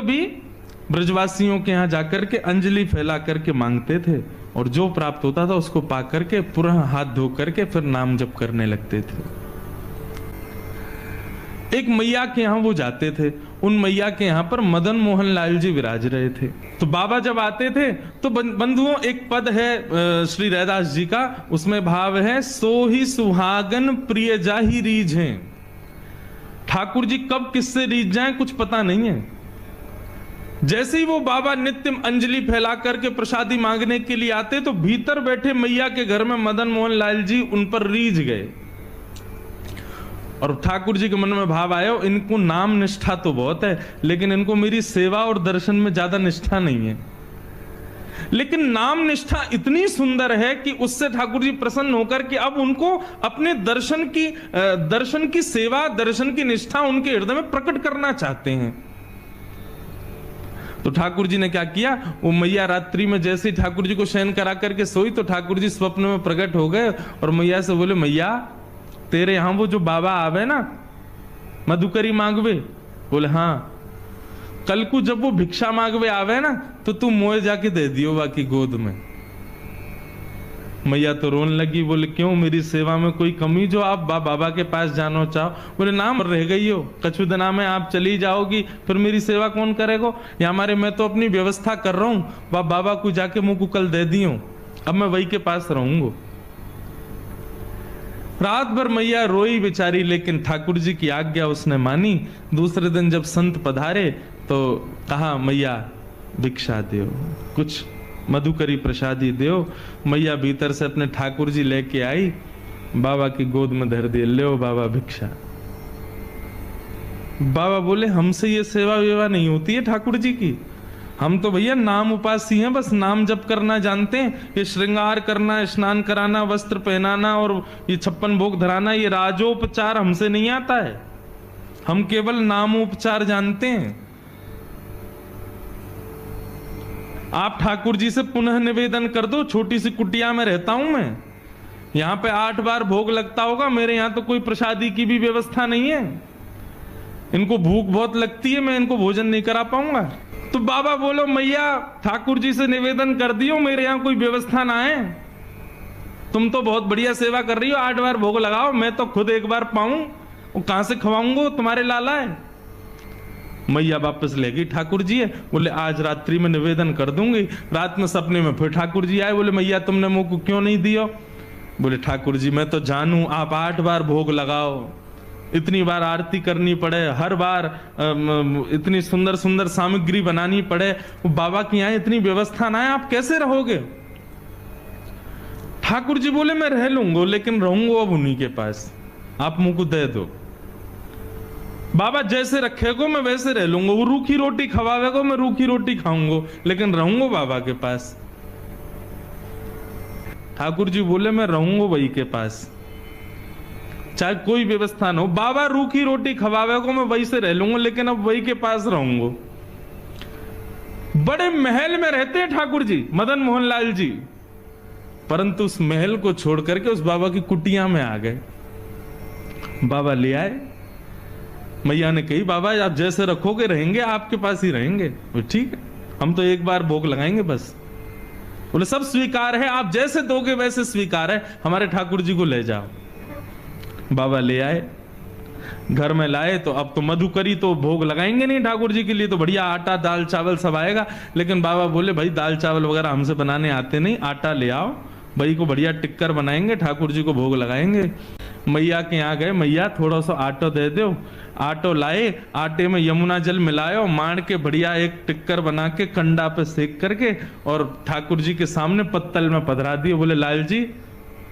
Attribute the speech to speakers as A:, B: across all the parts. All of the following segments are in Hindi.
A: कभी ब्रजवासियों के यहाँ जाकर के अंजलि फैला करके मांगते थे और जो प्राप्त होता था उसको पा करके पुनः हाथ धो करके फिर नाम जप करने लगते थे। एक मैया के यहाँ वो जाते थे, उन मैया के यहाँ पर मदन मोहन लाल जी विराज रहे थे। तो बाबा जब आते थे तो बंधुओं एक पद है श्री रैदास जी का, उसमें भाव है सो ही सुहागन प्रिय जाहि रीझ हैं। ठाकुर जी कब किससे रीझ जाए कुछ पता नहीं है। जैसे ही वो बाबा नित्य अंजलि फैला करके प्रसादी मांगने के लिए आते तो भीतर बैठे मैया के घर में मदन मोहन लाल जी उन पर रीझ गए और ठाकुर जी के मन में भाव आया इनको नाम निष्ठा तो बहुत है लेकिन इनको मेरी सेवा और दर्शन में ज्यादा निष्ठा नहीं है। लेकिन नाम निष्ठा इतनी सुंदर है कि उससे ठाकुर जी प्रसन्न होकर कि अब उनको अपने दर्शन की सेवा, दर्शन की निष्ठा उनके हृदय में प्रकट करना चाहते हैं। तो ठाकुर जी ने क्या किया, वो मैया रात्रि में जैसे ही ठाकुर जी को शयन करा करके सोई तो ठाकुर जी स्वप्न में प्रकट हो गए और मैया से बोले, मैया तेरे यहां वो जो बाबा आवे ना मधुकरी मांगवे, बोले हाँ, कल को जब वो भिक्षा मांगवे आवे ना तो तू मोए जाके दे दियो बाकी गोद में। मैया तो रोने लगी, बोले क्यों, मेरी सेवा में कोई कमी जो आप बाबा के पास जानो चाहो? बोले नाम रह गई हो, कछु दिना में आप चली जाओगी फिर मेरी सेवा कौन करेगा? या हमारे मैं तो अपनी व्यवस्था कर रहा हूं, बाबा को जाके मुंह को कल दे दियो, अब मैं वही के पास रहूंगा। रात भर मैया रोई बेचारी, लेकिन ठाकुर जी की आज्ञा उसने मानी। दूसरे दिन जब संत पधारे तो कहा मैया भिक्षा दो, कुछ मधुकरी प्रसादी दो। मैया भीतर से अपने ठाकुर जी लेके आई, बाबा की गोद में धर दिए, ले बाबा भिक्षा। बाबा बोले हमसे ये सेवा वेवा नहीं होती है ठाकुर जी की, हम तो भैया नाम उपासी हैं, बस नाम जप करना जानते हैं। ये श्रृंगार करना, स्नान कराना, वस्त्र पहनाना और ये 56 भोग धराना, ये राजोपचार हमसे नहीं आता है, हम केवल नामोपचार जानते हैं। आप ठाकुर जी से पुनः निवेदन कर दो, छोटी सी कुटिया में रहता हूं मैं, यहां पे 8 बार भोग लगता होगा, मेरे यहां तो कोई प्रसादी की भी व्यवस्था नहीं है, इनको भूख बहुत लगती है, मैं इनको भोजन नहीं करा पाऊंगा। तो बाबा बोलो मैया ठाकुर जी से निवेदन कर दियो, मेरे यहां कोई व्यवस्था ना है, तुम तो बहुत बढ़िया सेवा कर रही हो, 8 बार भोग लगाओ, मैं तो खुद एक बार पाऊं, वो कहां से खवाऊंगा, तुम्हारे लाला है। मैया वापस ले गई, ठाकुर जी है, बोले आज रात्रि में निवेदन कर दूंगी। रात में सपने में फिर ठाकुर जी आए, बोले मैया तुमने मुंह को क्यों नहीं दियो? बोले ठाकुर जी मैं तो जानू आप 8 बार भोग लगाओ, इतनी बार आरती करनी पड़े, हर बार इतनी सुंदर सुंदर सामग्री बनानी पड़े, वो बाबा की यहाँ इतनी व्यवस्था ना है, आप कैसे रहोगे? ठाकुर जी बोले मैं रह लूंगा, लेकिन रहूंगा अब उन्हीं के पास, आप मुंह को दे दो। बाबा जैसे रखेगो मैं वैसे रह लूंगा, वो रूखी रोटी खवावेगो मैं रूखी रोटी खाऊंगा, लेकिन रहूंगा बाबा के पास। ठाकुर जी बोले मैं रहूंगा वही के पास, चाहे कोई व्यवस्था ना हो, बाबा रूखी रोटी खवावेगो मैं वही से रह लूंगा, लेकिन अब वही के पास रहूंगा। बड़े महल में रहते हैं ठाकुर जी, मदन मोहन लाल जी, परंतु उस महल को छोड़ करके उस बाबा की कुटिया में आ गए। बाबा ले आए, मैया ने कही बाबा आप जैसे रखोगे रहेंगे, आपके पास ही रहेंगे। ठीक है, हम तो एक बार भोग लगाएंगे बस। बोले सब स्वीकार है, आप जैसे दोगे वैसे स्वीकार है, हमारे ठाकुर जी को ले जाओ। बाबा ले आए, घर में लाए तो अब तो मधुकरी तो भोग लगाएंगे नहीं ठाकुर जी के लिए, तो बढ़िया आटा दाल चावल सब आएगा, लेकिन बाबा बोले भाई दाल चावल वगैरह हमसे बनाने आते नहीं, आटा ले आओ, भाई को बढ़िया टिक्कर बनाएंगे, ठाकुर जी को भोग लगाएंगे। मैया के यहाँ गए, मैया थोड़ा सा आटो दे दो। आटो लाए, आटे में यमुना जल मिलायो, मार के बढ़िया एक टिक्कर बना के कंडा पे सेक करके और ठाकुर जी के सामने पत्तल में पधरा दिए। बोले लाल जी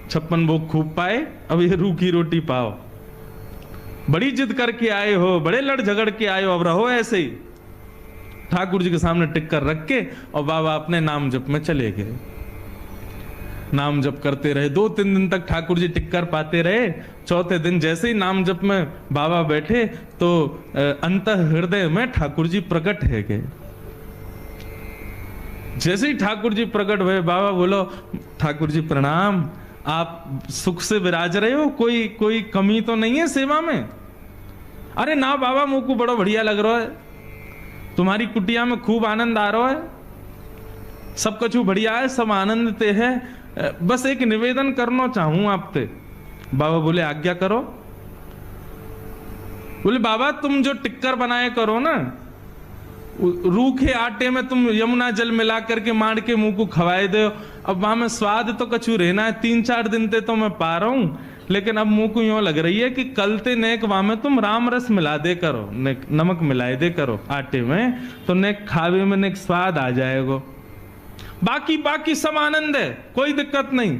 A: 56 भोग खूब पाए, अब ये रूखी रोटी पाओ, बड़ी जिद करके आए हो, बड़े लड़ झगड़ के आए हो, अब रहो ऐसे ही। ठाकुर जी के सामने टिक्कर रख के और बाबा अपने नाम जप में चले गए। नाम जप करते रहे, 2-3 दिन तक ठाकुर जी टिक्कर पाते रहे। चौथे दिन जैसे ही नाम जप में बाबा बैठे तो अंत हृदय में ठाकुर जी प्रकट है गए। जैसे ही ठाकुर जी प्रकट हुए, बाबा बोलो ठाकुर जी प्रणाम, आप सुख से विराज रहे हो, कोई कमी तो नहीं है सेवा में? अरे ना बाबा मुझको बड़ा बढ़िया लग रहा है। तुम्हारी कुटिया में खूब आनंद आ रहा है, सब कुछ बढ़िया है, सब आनंद ते है, बस एक निवेदन करना चाहूं आपते। बाबा बोले आज्ञा करो। बोले बाबा तुम जो टिक्कर बनाए करो ना, रूखे आटे में तुम यमुना जल मिला करके मार के मुंह को खवाए दो, अब वहां में स्वाद तो कछु रहना है, 3-4 दिन ते तो मैं पा रहा हूं, लेकिन अब मुंह को यूं लग रही है कि कल ते नेक वहां में तुम राम रस मिला दे करो, नमक मिलाए दे करो आटे में, तो नेक खावे में नेक स्वाद आ जाएगा। बाकी सब आनंद है, कोई दिक्कत नहीं।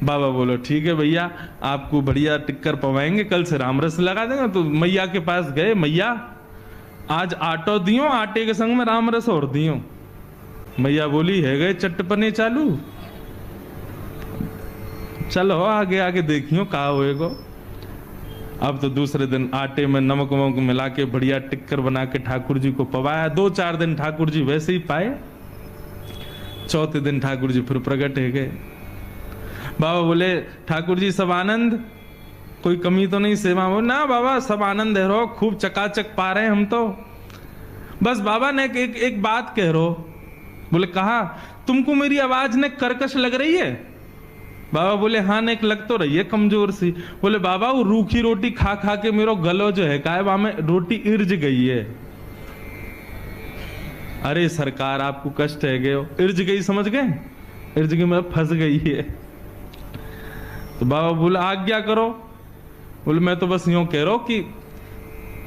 A: बाबा बोलो ठीक है भैया, आपको बढ़िया टिक्कर पवाएंगे, कल से राम रस लगा देंगे। तो मैया के पास गए, मैया आज आटो दियो, आटे के संग में राम रस और दियो। मैया बोली है गए चटपने चालू, चलो आगे आगे देखियो कहा होएगा। अब तो दूसरे दिन आटे में नमक वमक मिला के बढ़िया टिक्कर बना के ठाकुर जी को पवाया। 2-4 दिन ठाकुर जी वैसे ही पाए। चौथे दिन ठाकुर जी फिर प्रकट हो गए। बाबा बोले ठाकुर जी सब आनंद, कोई कमी तो नहीं सेवा में? ना बाबा सब आनंद है रो, खूब चकाचक पा रहे हैं हम तो। बस बाबा ने एक बात कह रो। बोले कहा? तुमको मेरी आवाज ने कर्कश लग रही है? बाबा बोले हाँ नेक लग तो रही है कमजोर सी। बोले बाबा वो रूखी रोटी खा खा के मेरो गलो जो है का वहां में रोटी इर्ज गई है। अरे सरकार आपको कष्ट है गए, इर्ज गई समझ गए? इर्ज गई मतलब फंस गई है। तो बाबा बोले आज्ञा करो। बोले मैं तो बस यूं कह रहा हूं कि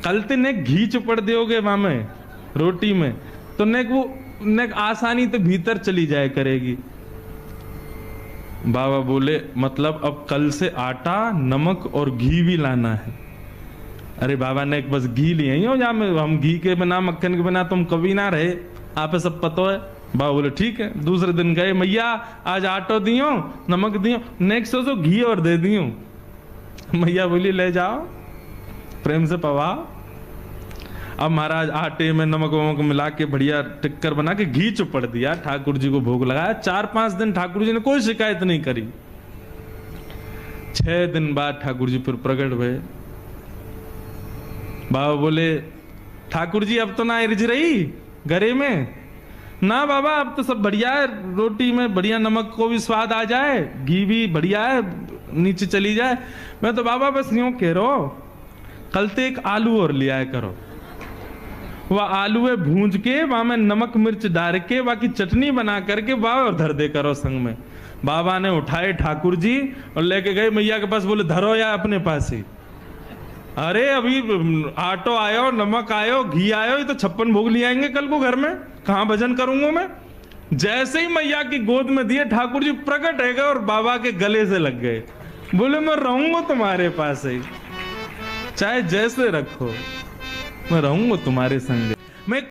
A: कल ते नेक घी चुपड़ दोगे वहां में रोटी में, तो नेक वो नेक आसानी से भीतर चली जाए करेगी। बाबा बोले मतलब अब कल से आटा नमक और घी भी लाना है। अरे बाबा ने बस घी लिए ही हो, या हम घी के बिना मक्खन के बिना तुम कभी ना रहे, आप सब पता है। बाबा बोले ठीक है। दूसरे दिन गए, मैया आज आटो दियो नमक दियो, नेक्स्ट तो घी और दे दियो। मैया बोली ले जाओ प्रेम से पवाओ। अब महाराज आटे में नमक वमक मिला के बढ़िया टिक्कर बना के घी चुपड़ दिया, ठाकुर जी को भोग लगाया। 4-5 दिन ठाकुर जी ने कोई शिकायत नहीं करी। 6 दिन बाद ठाकुर जी फिर प्रकट हुए। बाबा बोले ठाकुर जी अब तो ना इर्ज रही गरे में? ना बाबा अब तो सब बढ़िया है, रोटी में बढ़िया नमक को भी स्वाद आ जाए, घी भी बढ़िया है, नीचे चली जाए। मैं तो बाबा बस यूं कह रहा हूं कल ते एक आलू और ले आया करो, वह आलू भूंज के वहां में नमक मिर्च डाल के बाकी चटनी बना करके वह और धर दे करो संग में। बाबा ने उठाए ठाकुर जी और लेके गए मैया के पास। बोले धरो या अपने पास ही। अरे अभी आटो आयो, नमक आयो, घी आयो, ये तो 56 भोग ले आएंगे कल को घर में, कहां भजन करूंगा मैं। जैसे ही मैया की गोद में दिए ठाकुर जी प्रकट है गए और बाबा के गले से लग गए। बोले मैं रहूंगा तुम्हारे पास ही, चाहे जैसे रखो, मैं रहूंगा तुम्हारे संग। मैं